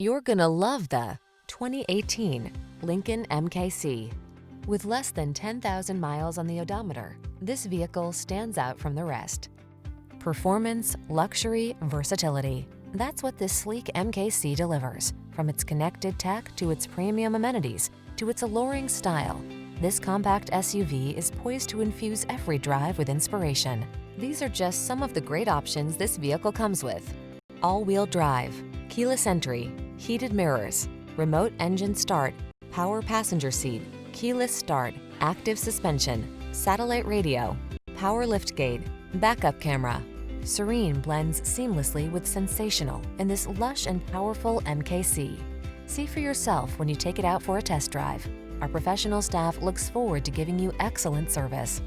You're gonna love the 2018 Lincoln MKC. With less than 10,000 miles on the odometer, this vehicle stands out from the rest. Performance, luxury, versatility. That's what this sleek MKC delivers. From its connected tech to its premium amenities to its alluring style, this compact SUV is poised to infuse every drive with inspiration. These are just some of the great options this vehicle comes with: all-wheel drive, keyless entry, heated mirrors, remote engine start, power passenger seat, keyless start, active suspension, satellite radio, power liftgate, backup camera. Serene blends seamlessly with sensational in this lush and powerful MKC. See for yourself when you take it out for a test drive. Our professional staff looks forward to giving you excellent service.